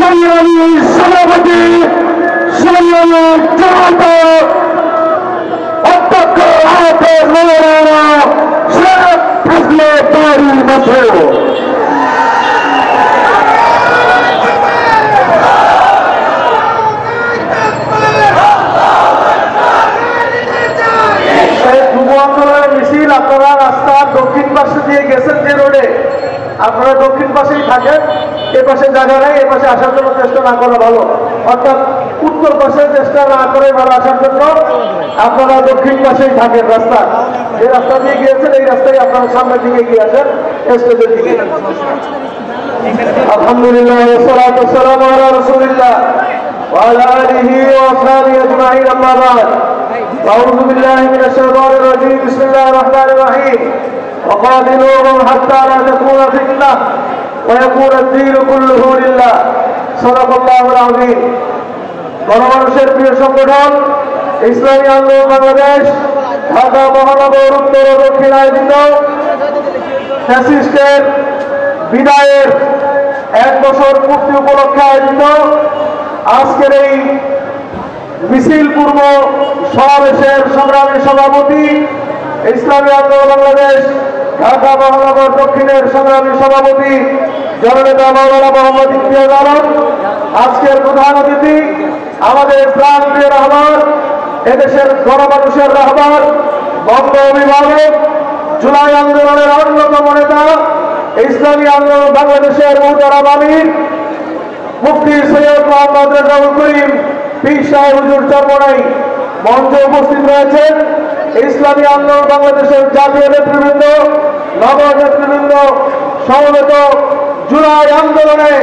সংগ্রামী সভাপতি অধ্যক্ষ আহতের মৌলানা শেখ ফজলে বাড়ি বছর আপনারা রাস্তার দক্ষিণ পাশে দিয়ে গেছেন যে রোডে, আপনারা দক্ষিণ পাশেই থাকেন, এ পাশে জায়গা নেই, এ পাশে আসার জন্য চেষ্টা না করা ভালো, অর্থাৎ উত্তর পাশে চেষ্টা না করে ভালো আসার জন্য আপনারা দক্ষিণ পাশেই থাকেন। রাস্তা যে রাস্তা দিয়ে গিয়েছেন এই রাস্তায় আপনারা সামনের দিকে গিয়ে আসেন স্টেজের দিকে। আলহামদুলিল্লাহ ওয়াসসালাতু ওয়াসসালামু আলা রাসূলিল্লাহ ওয়া আলা আলিহি ওয়া আসহাবিহি আজমাইন, আম্মা বা'দ। أعوذ بالله من الشيطان الرجيم. بسم الله الرحمن الرحيم. وقاتلوهم حتى لا تكون فتنة ويكون الدين كله لله. صدق الله العظيم. গণমানুষের প্রিয় সংগঠন ইসলামী আন্দোলন বাংলাদেশ ঢাকা মহানগর উত্তর ও দক্ষিণ আয়োজিত ফ্যাসিস্টের বিদায়ের 1 বছর পূর্তি উপলক্ষে আয়োজিত আজকের এই মিছিল পূর্ব সমাবেশের সংগ্রামী সভাপতি ইসলামী আন্দোলন বাংলাদেশ ঢাকা মহানগর দক্ষিণের সংগ্রামী সভাপতি জননেতা মাওলানা মোহাম্মদ ইমতিয়াজ আলম, আজকের প্রধান অতিথি আমাদের প্রাণপ্রিয় রাহবার, এদেশের গণমানুষের রাহবার, বঙ্গ অভিভাবক, জুলাই আন্দোলনের অন্যতম নেতা, ইসলামী আন্দোলন বাংলাদেশের মুহতারাম আমির মুফতি সৈয়দ মোহাম্মদ রেজাউল করিম পীর সাহেব হুজুর চরমনাই মঞ্চে উপস্থিত রয়েছেন। ইসলামী আন্দোলন বাংলাদেশের জাতীয় নেতৃবৃন্দ, নব নেতৃবৃন্দ, সমবেত জুলাই আন্দোলনে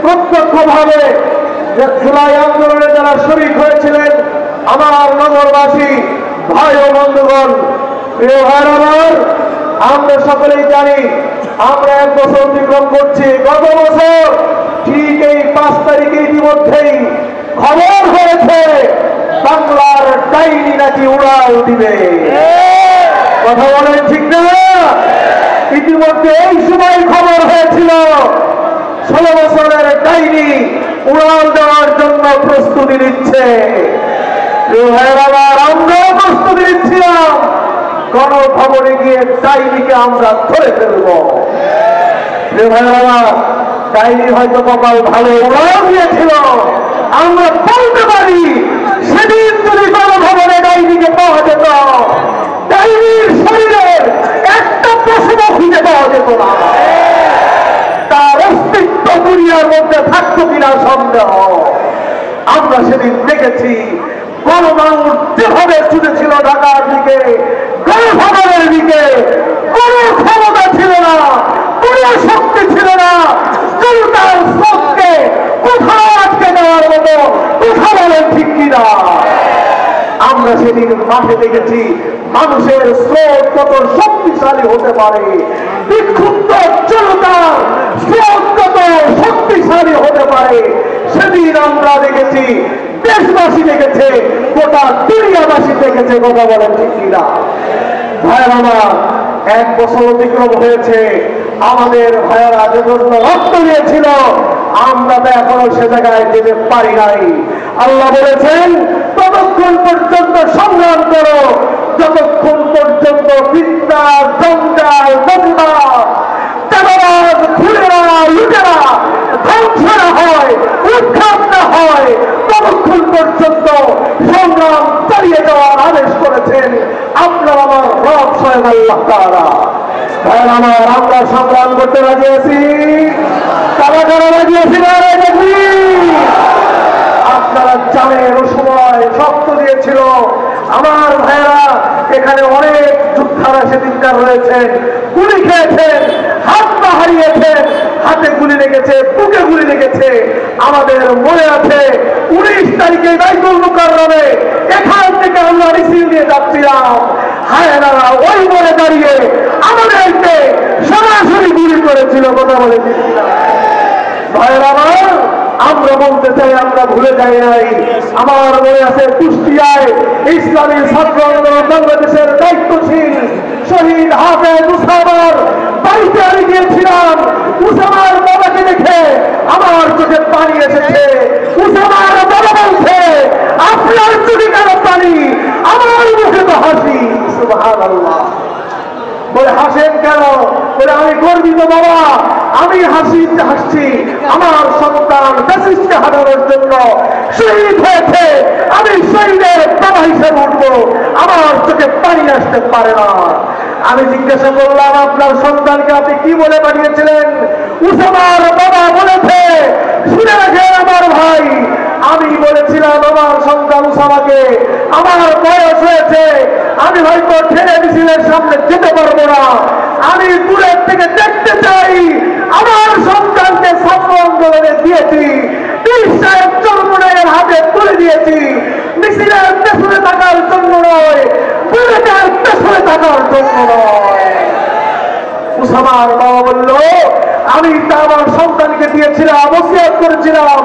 প্রত্যক্ষভাবে জুলাই আন্দোলনে যারা শরীক হয়েছিলেন আমার নগরবাসী ভাই ও বন্ধুগণ, প্রিয় ভাইরা আমার, আমরা সকলেই জানি আমরা 1 বছর অতিক্রম করছি। গত বছর ঠিক এই 5 তারিখে ইতিমধ্যেই খবর হয়েছে বাংলার ডাইনি নাকি উড়াল দিবে। কথা বলেন ঠিক না? ইতিমধ্যে এই সময় খবর হয়েছিল 16 বছরের ডাইনি উড়াল দেওয়ার জন্য প্রস্তুতি নিচ্ছে। আমরাও প্রস্তুতি নিচ্ছিলাম, গণভবনে গিয়ে ডাইনিকে আমরা ধরে ফেলব। ডাইনি হয়তো কপাল ভালো উড়াল দিয়েছিল, আমরা বলতে পারি সেদিন যদি গণভবনে ডাইনিকে পাওয়া যেত, ডাইনির শরীরের একটা পশম খুঁজে পাওয়া যেত না, তার অস্তিত্ব দুনিয়ার মধ্যে থাকতো কিনা সন্দেহ। আমরা সেদিন দেখেছি গণমানুষ যেভাবে ছুটেছিল ঢাকার দিকে, গণভবনের দিকে, কোন ক্ষমতা ছিল না, কোন শক্তি ছিল না জনতার স্রোতকে কোথাও আটকে দেওয়ার মতো। কথা বলেন ঠিক কিনা? আমরা সেদিন মাঠে দেখেছি মানুষের স্রোত কত শক্তিশালী হতে পারে, বিক্ষুব্ধ জনতার স্রোত কত শক্তিশালী হতে পারে। সেদিন আমরা দেখেছি, দেশবাসী দেখেছে, গোটা দুনিয়াবাসী দেখেছে। কথা বলেন ঠিক কিনা? ভাইয়ের আমার, 1 বছর অতিক্রম হয়েছে, আমাদের ভাইয়েরা যে জন্য রক্ত দিয়েছিল আমরা তো এখনো সে জায়গায় যেতে পারি নাই। আল্লাহ বলেছেন ততক্ষণ পর্যন্ত সংগ্রাম করো যতক্ষণ পর্যন্ত বিদ্যা, জঞ্জাল, দঙ্গা, চাঁদাবাজ, খুনেরা, লুটেরা ধ্বংস না হয়, উৎখাত না হয়, ততক্ষণ পর্যন্ত সংগ্রাম চালিয়ে যাওয়ার আদেশ করেছেন আপনার আমার রব স্বয়ং আল্লাহ তাআলা। ভাইয়ের আমার, আমরা সংগ্রাম করতে রাজি আছি, কারা কারা রাজি আছি না? দেখি আপনারা জানেন ও সময় শক্ত দিয়েছিল আমার ভাইয়েরা, এখানে অনেক যোদ্ধারা সেদিনকার রয়েছেন, গুলি খেয়েছেন, হাত পা হারিয়েছেন, হাতে গুলি লেগেছে, বুকে গুলি লেগেছে। আমাদের মনে আছে 19 তারিখে বাইতুল মুকাররমে এখান থেকে আমরা মিছিল নিয়ে যাচ্ছিলাম, হায়নারা ওই মোড়ে দাঁড়িয়ে আমাদেরকে সরাসরি গুলি করেছিল। কথা বলে ভাইয়ের আমার, আমরা বলতে চাই আমরা ভুলে যাই নাই। আমার মনে আছে কুষ্টিয়ায় ইসলামী ছাত্র আন্দোলন বাংলাদেশের দায়িত্বশীল শহীদ হাফেজ উসামার বাড়িতে আমি গিয়েছিলাম। উসামার বাবাকে দেখে আমার চোখে পানি এসেছে। বলে আমি গর্বিত বাবা, আমি হাসছি আমার সন্তান ফ্যাসিস্টকে হারানোর জন্য শহীদ হয়েছে, আমি শহীদের বাবা হিসেবে উঠবো, আমার চোখে পানি আসতে পারে না। আমি জিজ্ঞাসা করলাম আপনার সন্তানকে আপনি কি বলে পাঠিয়েছিলেন? উসামার বাবা বলেছে, শুনে রাখেন আমার ভাই, আমি বলেছিলাম আমার সন্তান উসামাকে, আমার বয়স হয়েছে, আমি হয়তো ঠেলে মিছিলের সামনে যেতে পারবো না, আমি দূরের থেকে দেখতে চাই। আমার সন্তানকে ছাত্র আন্দোলনে দিয়েছি, সাহেব চরমনায়ের হাতে তুলে দিয়েছি, মিছিলের পেছনে থাকার জন্য নয়, বুলেটের পেছনে থাকার জন্য নয়। উসামার বাবা বলল, আমি তা আমার সন্তানকে দিয়েছিলাম, ওসিয়ত করেছিলাম,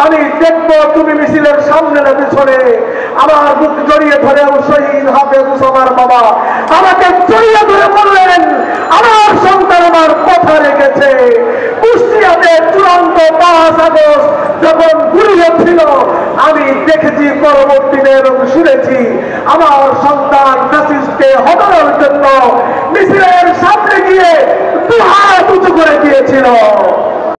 আমি দেখবো তুমি মিছিলের সামনে না পিছনে। আমার বুক জড়িয়ে ধরে শহীদ হাফেজ উসামার বাবা আমাকে জড়িয়ে ধরে বললেন, আমার সন্তান আমার কথা রেখেছে। কুষ্টিয়াতে চূড়ান্ত 5 আগস্ট যখন গুলি হচ্ছিল, আমি দেখেছি পরবর্তীতে এবং শুনেছি আমার সন্তান ফ্যাসিস্টকে হটানোর জন্য মিছিলের সামনে গিয়ে 2 হাত উঁচু করে দিয়েছিল।